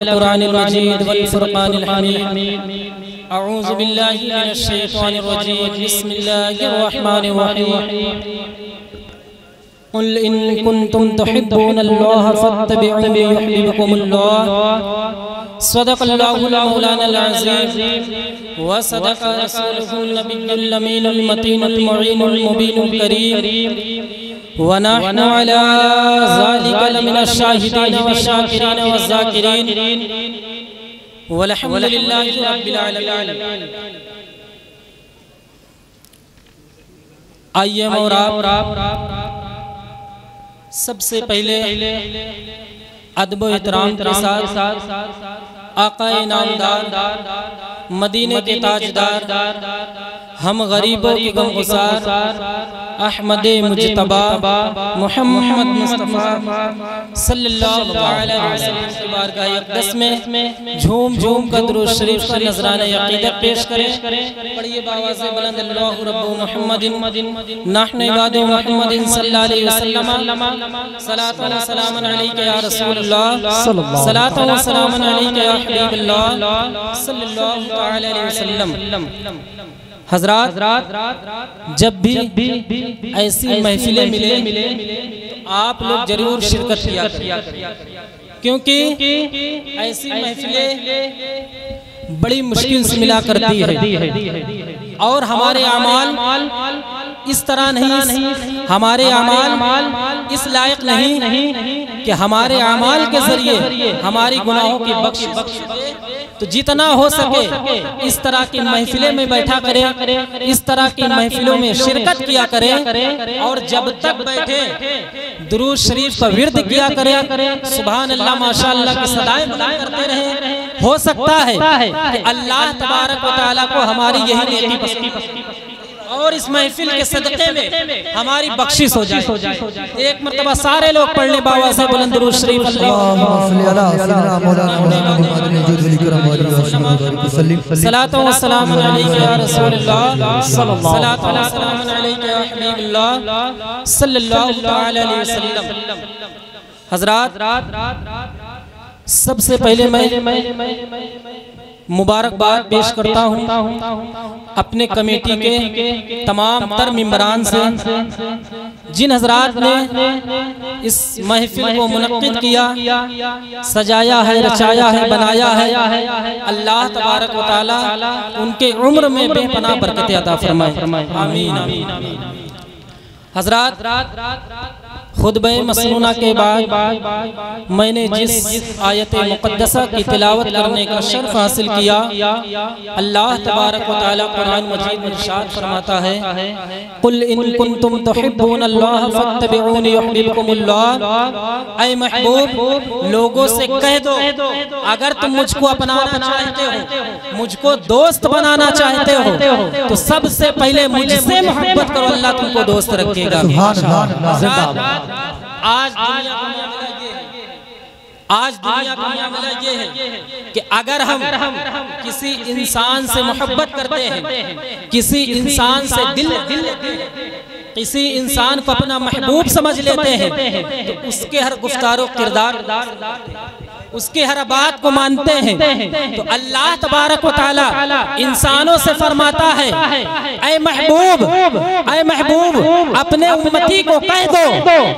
कुरानिल मजीद वल फुरकानिल हमीद। अऊज़ु बिल्लाहि मिनश शैतानिर रजीम। बिस्मिल्लाहिर रहमानिर रहीम। कुल इन कुंतुम तुहिब्बूनल्लाह फत्तबिऊनी युहब्बुकुमुल्लाह। सदक़ल्लाहुल मौलानाल अज़ीम व सदक़ रसूलुहुन नबियुल अमीनुल मतीनुल मुईनुल मुबीनुल करीम व नहनु अला ज़ालिका लमिनश शाहिदीन व शाकिरीन व ज़ाकिरीन वल्हम्दुलिल्लाहि रब्बिल आलमीन। आइए और आप सबसे पहले अदब व एहतराम के साथ आक़ाए नामदार मदीने के ताजदार हम गरीबों के गमगुसार अहमद मुज्तबा मोहम्मद मुस्तफ़ा सल्लल्लाहु अलैहि वसल्लम की बारगाह अक़दस में झूम झूम कर दुरूद शरीफ का नज़राना अक़ीदत पेश करें। पढ़िए बावाज़े बुलंद अल्लाहु रब्बु मुहम्मदिन नहनु इबादु मुहम्मदिन सल्लल्लाहु अलैहि वसल्लम। सलातो व सलामुन अलैका या रसूलल्लाह, सलातो व सलामुन अलैका या हबीबल्लाह सल्लल्लाहु अलैहि वसल्लम। हज़रात, जब भी ऐसी महफिलें मिले तो आप लोग जरूर शिरकत किया करें, क्योंकि ऐसी महफिलें बड़ी मुश्किल से मिला करती है और हमारे अमाल इस तरह नहीं, हमारे अमाल इस लायक नहीं कि हमारे अमाल के जरिए हमारी गुनाहों की बख्शिश। तो जितना हो सके इस तरह की महफिलें में बैठा करें, इस तरह की महफिलों में शिरकत किया करें और जब तक बैठे दुरूद शरीफ का विर्द किया करें, सुभान अल्लाह माशाअल्लाह की सदाएं बुलंद करते रहें। हो सकता है कि अल्लाह तबारक व तआला को हमारी यही नेकी पसंद और इस महफिल के सदक़े में हमारी बख्शिश हो जाए। एक मर्तबा सारे लोग पढ़ ले बाबा से बुलंद दुरूद शरीफ। सलातो व सलामुन अलैका या रसूलल्लाह, सलातो व सलामुन अलैका या हबीबल्लाह सल्लल्लाहु अलैहि वसल्लम। हज़रात, सबसे पहले मैं मुबारकबाद पेश करता हूँ अपने कमेटी के तमाम तर मेंबरान से, जिन हजरात ने इस महफिल को मुनक्किद किया, सजाया है, रचाया है, बनाया है। अल्लाह तबारक व तआला उनके उम्र में बेपनाह बरकत अता फरमाए, आमीन। हजरात, खुतबे मसनूना के बाद मैंने जिस आयत मुक़द्दसा की तिलावत करने का शर्फ हासिल किया, अल्लाह तबारक व तआला कुरान मजीद में इरशाद फरमाता है, कुल इन कुंतुम तुहिब्बूनल्लाह फत्तबिऊनी युहब्बुकुमुल्लाह। ऐ महबूब, लोगों से कह दो अगर तुम मुझको अपनाना चाहते हो, मुझको दोस्त बनाना चाहते हो, तो सबसे पहले मुझसे मोहब्बत करो, अल्लाह तुमको दोस्त रखेगा। आज दुनिया का मामला ये है कि अगर हम किसी इंसान से मोहब्बत करते हैं, किसी इंसान से दिल किसी इंसान को अपना महबूब समझ लेते हैं, तो उसके हर गुफ्तारो किरदार, उसके हर बात को मानते हैं, तो अल्लाह तबारक व तआला इंसानों से फरमाता है, ऐ महबूब अपने उम्मती को कह दो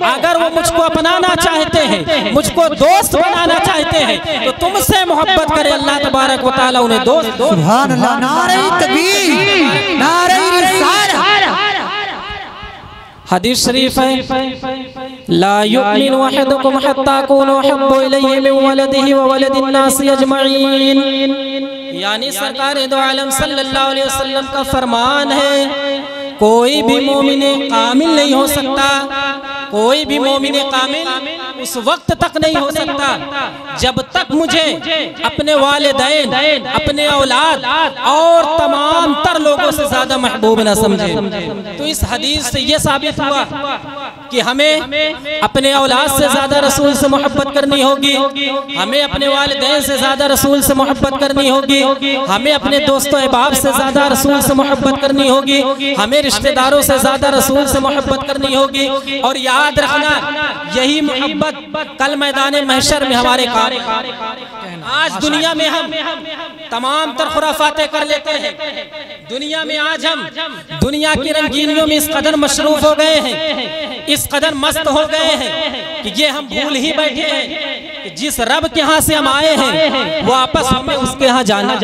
अगर वो मुझको अपनाना चाहते हैं, मुझको दोस्त बनाना चाहते हैं, तो तुमसे मोहब्बत करे, अल्लाह तबारक व तआला उन्हें दोस्त। सुभान अल्लाह, नारे तकबीर, नारे रिसालत। हदीस शरीफ है, ला युमिनु अहदुकुम हत्ता कुनु अहब्बु इलैहि मिन वलदिही व वलदिन नासि अजमईन। यानी सरकार दो आलम सल्लल्लाहु अलैहि वसल्लम का फरमान है, कोई भी मोमिने कामिल नहीं हो सकता, कोई भी मोमिने कामिल उस वक्त तक नहीं हो सकता जब तक मुझे अपने वालिदैन, अपने औलाद और तमाम तर लोगों से ज्यादा महबूब न समझे। तो इस हदीस से यह साबित हुआ कि हमें अपने औलाद से ज्यादा रसूल से मोहब्बत करनी होगी, हमें अपने वालिदैन से ज्यादा रसूल से मोहब्बत करनी होगी, हमें अपने दोस्तों अहबाब से ज्यादा रसूल से मोहब्बत करनी होगी, हमें रिश्तेदारों से ज्यादा रसूल से मोहब्बत करनी होगी। और याद रखना, यही मोहब्बत कल मैदान महशर में हमारे काम आज दुनिया में हम तमाम तर खुराफातें कर लेते हैं। दुनिया में आज हम दुनिया की रंगीनियों में इस कदर मशरूफ हो गए हैं, इस कदर मस्त हो गए हैं कि ये हम भूल ही बैठे हैं कि जिस रब के यहाँ से हम आए हैं वो आपस में उसके यहाँ जाना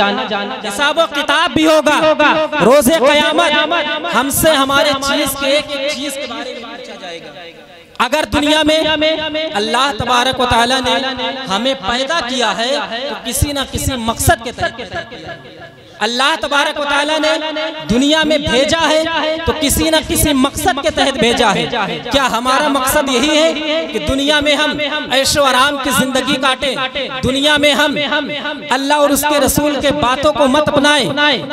हिसाब व किताब भी होगा। रोज़े क़यामत हमसे हमारे चीज के एक एक चीज के बारे में पूछा जाएगा। अगर दुनिया में अल्लाह तबारक व तआला ने हमें पैदा किया है तो किसी न किसी मकसद के तहत पैदा किया है। अल्लाह तबारक व तआला ने दुनिया में भेजा है तो किसी न किसी मकसद के तहत भेजा है। क्या हमारा मकसद यही है कि दुनिया में हम ऐशो आराम की जिंदगी काटें, दुनिया में हम अल्लाह और उसके रसूल के बातों को मत अपनाएं,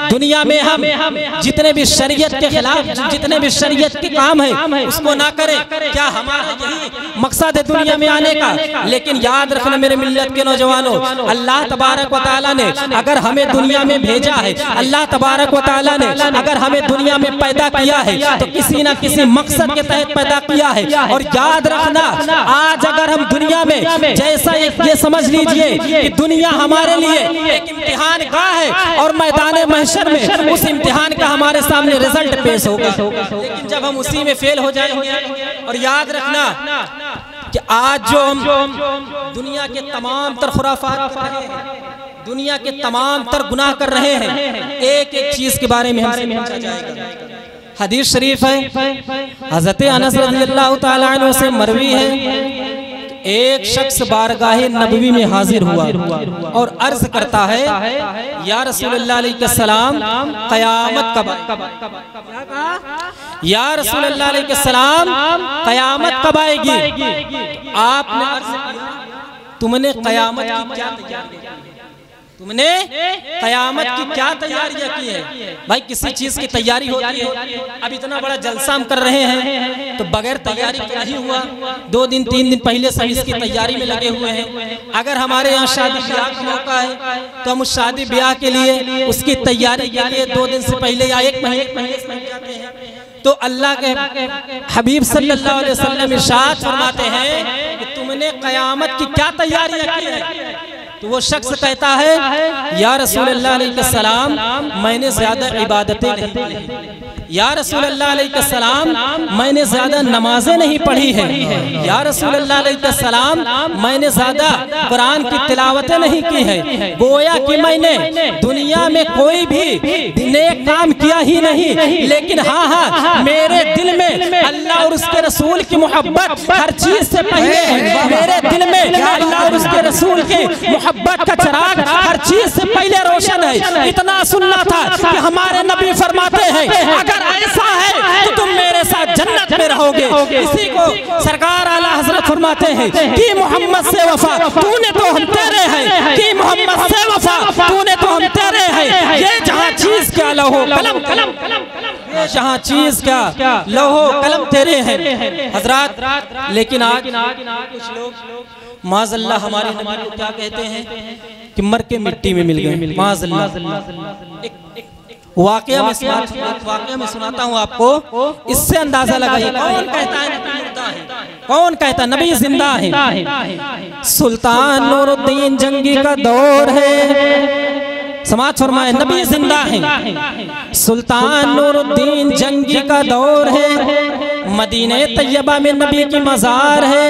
दुनिया में हम जितने भी शरीयत के खिलाफ जितने भी शरीयत के काम है उसको ना करें? क्या हमारा यही मकसद है दुनिया में आने का? लेकिन याद रखना मेरे मिल्लत के नौजवानों, अल्लाह तबारक व तआला ने अगर हमें दुनिया में भेजा है, अल्लाह तबारक व तआला ने अगर हमें दुनिया में पैदा किया है तो किसी ना किसी मकसद के तहत पैदा किया है। और याद रखना, आज अगर हम दुनिया में जैसा ये समझ लीजिए कि दुनिया हमारे लिए एक इम्तिहान गाह है और मैदान महशर में उस इम्तिहान का हमारे सामने रिजल्ट पेश होगा, लेकिन जब हम उसी में फेल हो जाएंगे। और याद रखना कि आज जो हम दुनिया के तमाम तर खुराफात, दुनिया के तमाम तर गुनाह कर रहे हैं, एक एक चीज के बारे में हमसे पूछा जाएगा। हदीस शरीफ है, हज़रत अनस रज़ियल्लाहु तआला अन्हु से मरवी है, एक शख्स बारगाहे नबवी में हाजिर हुआ और अर्ज करता है, या रसूलुल्लाह अलैहिस्सलाम क़यामत कब आएगी? या रसूलुल्लाह अलैहिस्सलाम क़यामत कब आएगी? आपने अर्ज किया, तुमने क़यामत की क्या तैयारी की? तुमने क़यामत की क्या तैयारियां की है? भाई किसी चीज की तैयारी होती है। अब इतना बड़ा जलसा हम कर रहे हैं तो बगैर तैयारी के नहीं हुआ। 2 दिन 3 दिन पहले से इसकी तैयारी में लगे हुए हैं। अगर हमारे यहाँ शादी ब्याह का मौका है तो हम उस शादी ब्याह के लिए उसकी तैयारी के लिए 2 दिन से पहले या 1 महीने पहले से जाते हैं। तो अल्लाह के हबीब सल्लल्लाहु अलैहि वसल्लम इरशाद फरमाते हैं कि तुमने क़यामत की क्या तैयारियां की है? तो वो शख्स कहता है, या रसूलल्लाह अलैहिस्सलाम मैंने ज्यादा इबादतें नहीं की, या रसूलल्लाह अलैहिस्सलाम मैंने ज्यादा नमाजें नहीं पढ़ी है, या रसूलल्लाह अलैहिस्सलाम मैंने ज्यादा कुरान की तिलावतें नहीं की है। गोया कि मैंने दुनिया में कोई भी नेक काम किया ही नहीं, लेकिन हाँ मेरे दिल में अल्लाह और उसके रसूल की मोहब्बत हर चीज से पहले है। मेरे दिल में अल्लाह और उसके रसूल की मोहब्बत का चिराग हर चीज से पहले रोशन है। इतना सुनना था कि हमारे नबी फरमाते हैं, अगर ऐसा है तो तुम मेरे साथ जन्नत में रहोगे। इसी को सरकार आला हजरत फरमाते हैं कि मोहम्मद से वफा तूने तो हम तेरे हैं, कि मोहम्मद से वफा तूने तो हम तेरे हैं। ये जहाँ चीज क्या लहो कलम, ये जहाँ चीज क्या लहो कलम तेरे हैं हजरात। लेकिन आज कुछ लोग माज़अल्लाह हमारे नबी को क्या कहते हैं कि मर के मिट्टी में मिल गए। माज़अल्लाह वाकया में सुनाता हूँ आपको, इससे अंदाजा लगाइए कौन कहता है नबी मुर्दा है, कौन कहता है नबी जिंदा है। सुल्तान नूरुद्दीन जंगी का दौर है, समाज फरमाए नबी जिंदा है। सुल्तान नूरुद्दीन जंगी का दौर है, मदीने तैयबा में नबी की मज़ार है।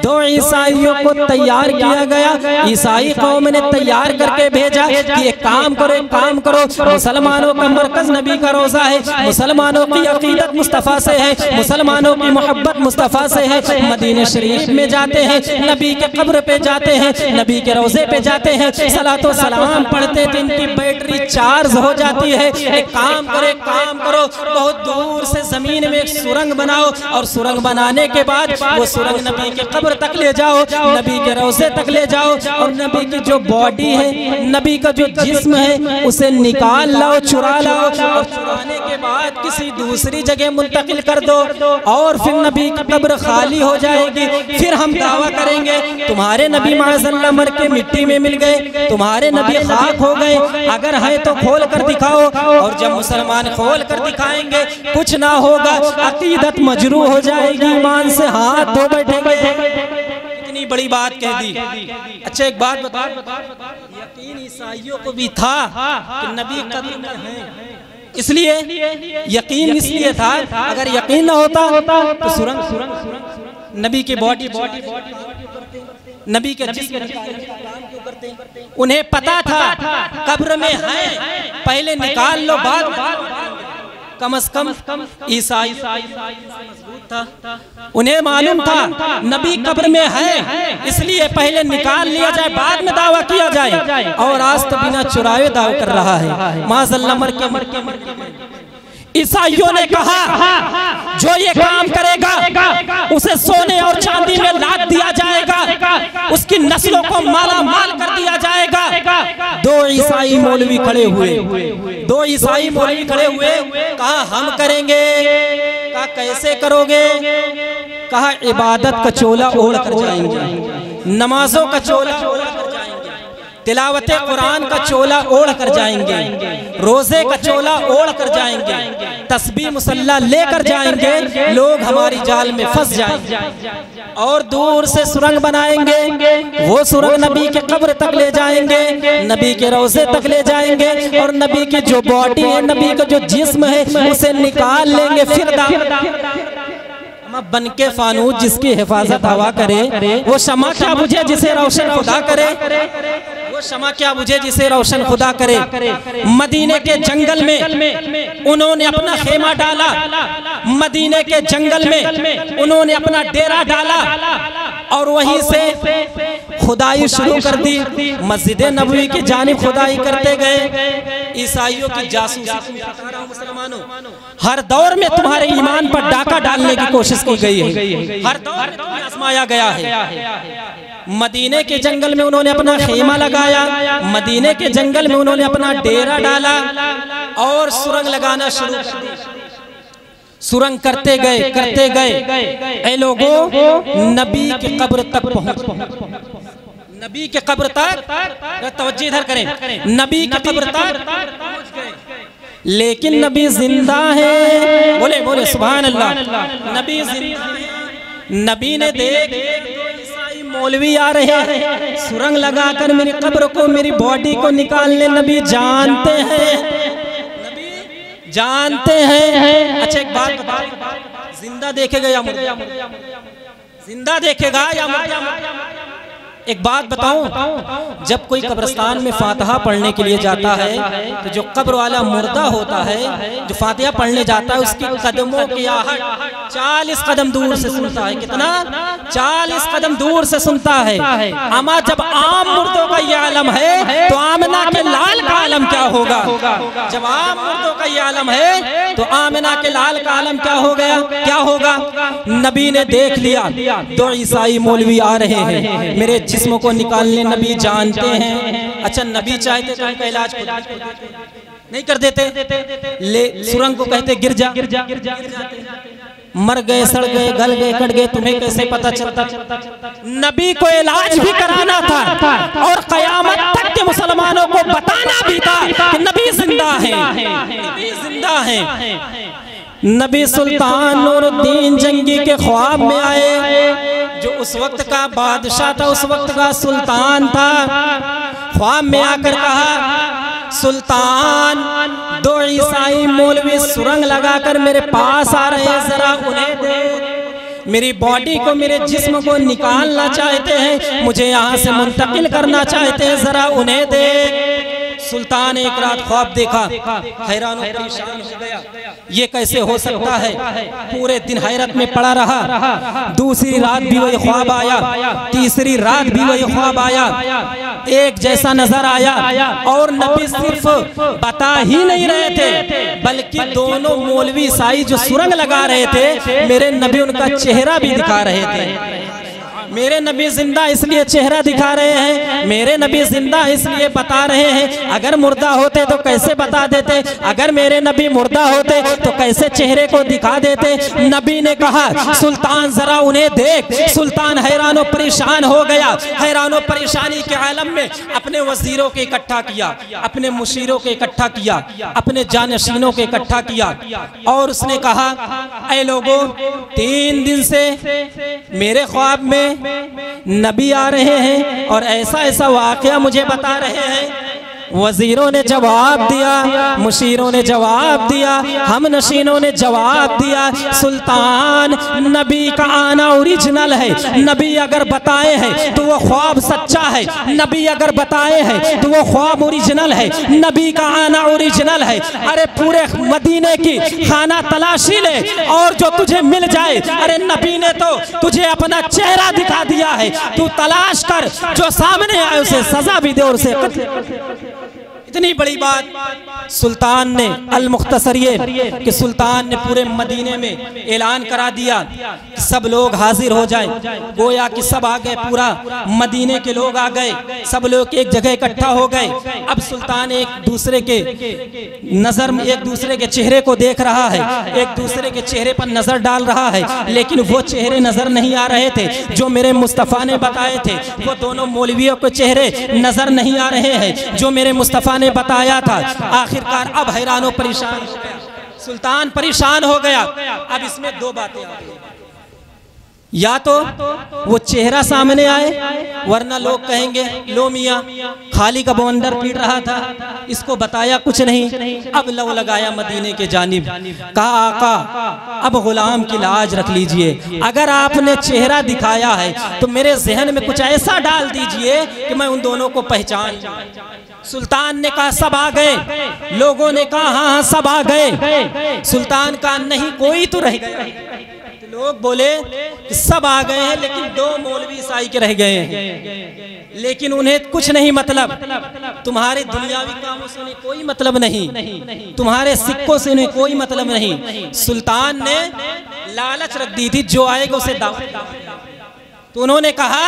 2 ईसाइयों को तैयार किया गया, ईसाई कौम ने तैयार करके भेजा कि एक काम करो, मुसलमानों का मरकज नबी का रोजा है, मुसलमानों की अकीदत मुस्तफ़ा से है, मुसलमानों की मोहब्बत मुस्तफ़ा से है। मदीने शरीफ में जाते हैं, नबी के कब्र पे जाते हैं, नबी के रोजे पे जाते हैं, सलातो सलाम पढ़ते थे, इनकी बैटरी चार्ज हो जाती है। एक काम करो, बहुत दूर से जमीन में एक सुरंग बनाओ और सुरंग बनाने के बाद वो सुरंग नबी के कब्र तक ले जाओ, नबी के रोज़े तक ले जाओ और नबी की जो बॉडी है, नबी का जो जिस्म है उसे निकाल लाओ, चुरा लाओ और चुराने के बाद किसी दूसरी जगह मुंतकिल कर दो और फिर नबी की कब्र खाली हो जाएगी। फिर हम दावा करेंगे तुम्हारे नबी माज़अल्लाह मर के मिट्टी में मिल गए, तुम्हारे नबी खाक हो गए, अगर है तो खोल कर दिखाओ। और जब मुसलमान खोल कर दिखाएंगे कुछ ना होगा, अकीदत मजरूह हो जाएगी, ईमान से हाथ धो बैठेंगे। बड़ी बात कह दी। अच्छा एक बात बताओ, यकीन ईसाइयों को भी था कि नबी कब्र में हैं, इसलिए यकीन इसलिए था। अगर यकीन ना होता तो सुरंग नबी की बॉडी नबी के उन्हें पता था कब्र में है, पहले निकाल लो, बाद कम से कम ईसाई था, उन्हें मालूम था नबी कब्र में है, इसलिए पहले निकाल लिया जाए, बाद में दावा किया जाए। और आज तो बिना चुराए दावा कर रहा है, माज़अल्लाह मर के। ईसाइयों ने कहा जो ये काम करेगा उसे सोने और चांदी में लाद दिया जाएगा, उसकी नस्लों को माला माल कर दिया जाएगा। दो ईसाई मौलवी खड़े हुए, कहा हम करेंगे। कहा कैसे करोगे? कहा इबादत का चोला ओढ़ कर जाएंगे, नमाजों का चोला ओढ़ कर जाएंगे, तिलावते कुरान का चोला ओढ़ कर जाएंगे, रोजे का चोला ओढ़ कर जाएंगे, तस्बीह मुसल्ला लेकर जाएंगे, लोग हमारी जाल में फंस जाएंगे और दूर से सुरंग बनाएंगे। वो सुरंग नबी के कब्र तक ले जाएंगे, नबी के रोजे तक ले जाएंगे और नबी की जो बॉडी है, नबी का जो जिस्म है, उसे निकाल लेंगे। फिर बन के फानूस जिसकी हिफाजत हवा करे, वो शमा क्या बुझे जिसे रोशन खुदा करे, वो शमा क्या बुझे जिसे रोशन खुदा करे। मदीने के जंगल में उन्होंने अपना खेमा डाला, मदीने के जंगल में उन्होंने अपना डेरा डाला और वहीं से खुदाई शुरू कर दी। मस्जिद नबवी की जानिब खुदाई करते गए। ईसाइयों की जासूसी, मुसलमानों, हर दौर में तुम्हारे ईमान पर डाका डालने की कोशिश की गई है, हर दौर में तुम्हें आजमाया गया है। मदीने के जंगल में उन्होंने अपना खेमा लगाया, मदीने के जंगल में उन्होंने अपना डेरा डाला और सुरंग लगाना शुरू कर दी। सुरंग करते गए ऐ लोगों, नबी के कब्र तक पहुंच, नबी के कब्र तक, तवज्जो इधर करें, नबी के कब्र तक पहुंच गए, लेकिन नबी जिंदा है। बोले बोले सुभान अल्लाह। नबी जिंदा है। नबी ने देख ईसाई मौलवी आ रहे हैं, सुरंग लगाकर मेरी कब्र को, मेरी बॉडी को निकालने। नबी जानते हैं, नबी जानते हैं। अच्छा एक बात बता, जिंदा देखेगा या मुर्दा? जिंदा देखेगा या मुर्दा? एक बात बताऊं, जब कोई कब्रिस्तान में फातिहा पढ़ने के लिए जाता है तो जो कब्र वाला मुर्दा होता है, जो फातिहा पढ़ने जाता है, उसकी कदमों की आहट 40 कदम दूर से सुनता है। कितना? 40 कदम दूर से सुनता है। अमा जब आम मुर्दों का ये आलम है तो आमिना के लाल का आलम क्या होगा? जब आम मुर्दों का ये आलम है तो आमिना के लाल का आलम क्या हो गया, क्या होगा? नबी ने देख लिया, दो ईसाई मौलवी आ रहे हैं, मेरे जिस्म को निकालने नबी जानते हैं। अच्छा नबी चाहते तो उनका इलाज नहीं कर देते, ले सुरंग को कहते गिर जा, मर गए, सड़ गए, गल गए, कट गए, तुम्हें कैसे पता चलता? नबी को इलाज भी कराना था और कयामत तक के मुसलमानों को बताना भी था कि नबी जिंदा है, नबी जिंदा है। नबी सुल्तान नूरुद्दीन जंगी के ख्वाब में आए, जो उस वक्त का बादशाह था, उस वक्त का सुल्तान था। ख्वाब में आकर कहा, सुल्तान दो ईसाई मौलवी सुरंग लगाकर मेरे पास आ रहे हैं, जरा उन्हें दे। मेरी बॉडी को, मेरे जिस्म को निकालना चाहते हैं, मुझे यहाँ से मुंतकिल करना चाहते हैं, जरा उन्हें दे। सुल्तान एक रात ख्वाब देखा, हैरान और परेशान हो गया, ये कैसे हो सकता है? पूरे दिन हैरत में पड़ा रहा। दूसरी रात भी वही ख्वाब आया, तीसरी रात भी वही ख्वाब आया, एक जैसा नजर आया। और नबी सिर्फ बता ही नहीं रहे थे, बल्कि दोनों मौलवी ईसाई जो सुरंग लगा रहे थे, मेरे नबी उनका चेहरा भी दिखा रहे थे। मेरे नबी जिंदा इसलिए चेहरा दिखा रहे हैं, मेरे नबी जिंदा इसलिए बता रहे हैं। अगर मुर्दा होते तो कैसे बता देते? अगर मेरे नबी मुर्दा होते तो कैसे चेहरे को दिखा देते? नबी ने कहा, सुल्तान जरा उन्हें देख। सुल्तान हैरानो परेशान हो गया, हैरानो परेशानी के आलम में अपने वजीरों के इकट्ठा किया, अपने मुशीरों के इकट्ठा किया, अपने जानशीनों के इकट्ठा किया और उसने कहा, ऐ लोगों, 3 दिन से मेरे ख्वाब में में नबी आ रहे हैं और ऐसा ऐसा वाक़या मुझे बता रहे हैं। वजीरों ने जवाब दिया, मुशीरों ने जवाब दिया, हम नशीनों ने जवाब दिया, सुल्तान नबी का आना ओरिजिनल है। नबी अगर बताए हैं तो वो ख्वाब सच्चा है, नबी अगर बताए हैं तो वो ख्वाब ओरिजिनल है, नबी का आना ओरिजिनल है। अरे पूरे मदीने की खाना तलाशी ले और जो तुझे मिल जाए, अरे नबी ने तो तुझे अपना चेहरा दिखा दिया है, तू तलाश कर, जो सामने आए उसे सजा भी दे और उसे इतनी बड़ी बात सुल्तान ने अल मुख्तसर ये कि सुल्तान ने पूरे मदीने में ऐलान करा दिया कि सब लोग हाजिर हो जाएं। गोया कि सब आ गए, पूरा मदीने के लोग आ गए, सब लोग एक जगह इकट्ठा हो गए। अब सुल्तान एक दूसरे के नजर में, एक दूसरे के चेहरे को देख रहा है, एक दूसरे के चेहरे पर नजर डाल रहा है, लेकिन वो चेहरे नजर नहीं आ रहे थे जो मेरे मुस्तफ़ा ने बताए थे। वो दोनों मौलवियों के चेहरे नजर नहीं आ रहे हैं जो मेरे मुस्तफ़ा ने बताया था। आखिरकार अब हैरान और परेशान हो गया, सुल्तान परेशान हो गया। अब इसमें दो बातें आ गई, या तो वो चेहरा सामने आए, वरना लोग कहेंगे लो मियाँ खाली का बवंडर पीट रहा था, इसको बताया कुछ नहीं। अब लव लगाया मदीने के जानिब, कहा आका अब गुलाम की लाज रख लीजिए, अगर आपने चेहरा दिखाया है तो मेरे जहन में कुछ ऐसा डाल दीजिए कि मैं उन दोनों को पहचान जाऊं। सुल्तान ने कहा सब आ गए, लोगों ने कहा हाँ हाँ सब आ गए। सुल्तान कहा नहीं कोई तो रह गया। तो लोग बोले कि सब आ गए हैं लेकिन दो मौलवी ईसाई के रह गए हैं, लेकिन उन्हें कुछ नहीं मतलब, तुम्हारे दुनियावी कामों से उन्हें कोई मतलब नहीं, तुम्हारे सिक्कों से उन्हें कोई मतलब नहीं। सुल्तान ने लालच रख दी थी जो आएगा उसे दावत। तो उन्होंने कहा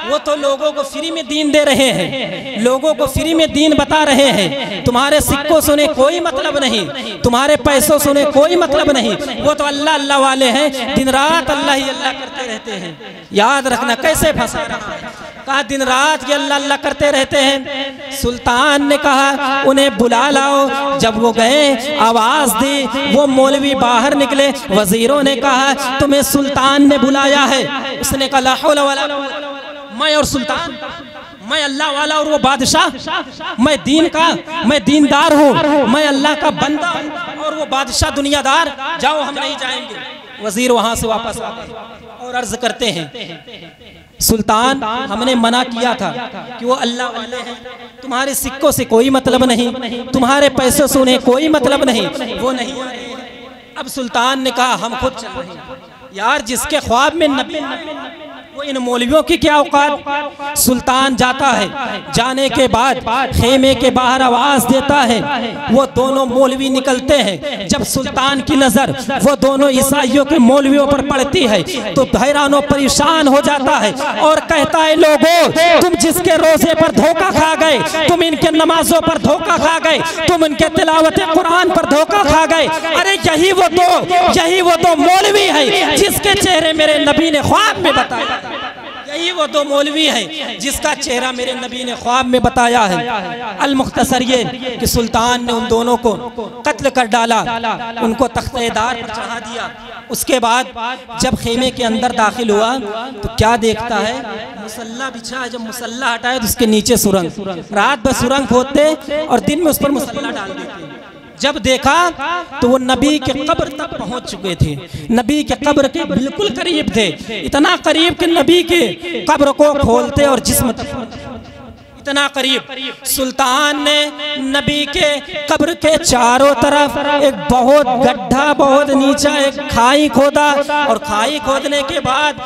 वो तो लोगों को फ्री में दीन दे रहे हैं, लोगों को फ्री में दीन बता रहे हैं, तुम्हारे सिक्कों से उन्हें कोई मतलब नहीं, तुम्हारे पैसों से उन्हें कोई मतलब नहीं, वो तो अल्लाह अल्लाह वाले हैं, दिन रात अल्लाह ही अल्लाह करते रहते हैं। याद रखना कैसे फंसा रहा है, कहा दिन रात ये अल्लाह अल्लाह करते रहते हैं। सुल्तान ने कहा उन्हें बुला लाओ। जब वो गए आवाज दी, वो मौलवी बाहर निकले। वजीरों ने कहा तुम्हें सुल्तान ने बुलाया है। उसने कहा मैं और सुल्तान, मैं अल्लाह वाला और वो बादशाह, मैं दीन का, मैं दीनदार हूँ, मैं अल्लाह का बंदा और वो बादशाह दुनियादार, जाओ हम नहीं जाएंगे। वजीर वहां से वापस आ गए और अर्ज करते हैं सुल्तान हमने मना किया था कि वो अल्लाह वाले हैं, तुम्हारे सिक्कों से कोई मतलब नहीं, तुम्हारे पैसों से उन्हें कोई मतलब नहीं, वो नहीं आ रहे हैं। अब सुल्तान ने कहा हम खुद चल रहे हैं। यार जिसके ख्वाब में नबी, वो इन मौलवियों की क्या औकात। सुल्तान जाता है, जाने के बाद खेमे के बाहर आवाज देता है, वो दोनों मौलवी निकलते हैं। जब सुल्तान की नजर वो दोनों ईसाइयों के मौलवियों पर पड़ती है तो हैरान परेशान हो जाता है और कहता है लोगों तुम जिसके रोजे पर धोखा खा गए, तुम इनके नमाजों पर धोखा खा गए, तुम इनके तिलावत कुरान पर धोखा खा गए। अरे यही वो दो मौलवी है जिसके चेहरे मेरे नबी ने ख्वाब में बताया, यही वो दो मौलवी है जिसका चेहरा मेरे नबी ने ख्वाब में बताया है। अल मुख्तसर ये कि सुल्तान ने उन दोनों को कत्ल कर डाला, उनको तख्तेदार पर चढ़ा दिया। उसके बाद जब खेमे के अंदर दाखिल हुआ तो क्या देखता है, मुसल्ला बिछा है। जब मुसल्ला हटाए तो उसके नीचे सुरंग, रात भर सुरंग खोदते और दिन में उस पर मुसल्ला डाल देते। जब देखा तो वो नबी के कब्र तक पहुंच चुके थे, नबी के कब्र के बिल्कुल करीब थे, इतना करीब कि नबी के कब्र को खोलते और जिस्म तक इतना करीब। सुल्तान ने नबी के कब्र के चारों तरफ एक बहुत गड्ढा, बहुत नीचा एक खाई खोदा और खाई खोदने के बाद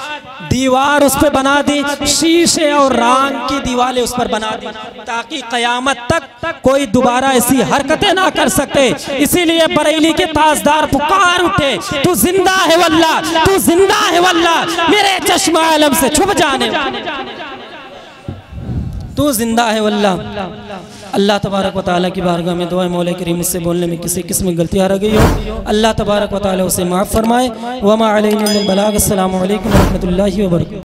दीवार उस पर बना दी, शीशे और रान की दीवारें उस पर बना दी ताकि कयामत तक कोई दोबारा ऐसी हरकतें ना कर सके। इसीलिए बरेली के ताजदार पुकार उठे तू जिंदा है वल्लाह, तू जिंदा है वल्लाह, मेरे चश्मा आलम से छुप जाने तू जिंदा है वल्लाह। अल्लाह तबारक व तआला की बारगाह में दुआ मौला करीम मुझसे बोलने में किसी किस्म में गलती आ गई हो, अल्लाह तबारक व तआला उसे माफ़ फरमाए। वमा अलैना इल्लल बलाग। अस्सलामु अलैकुम व रहमतुल्लाहि व बरकातहू।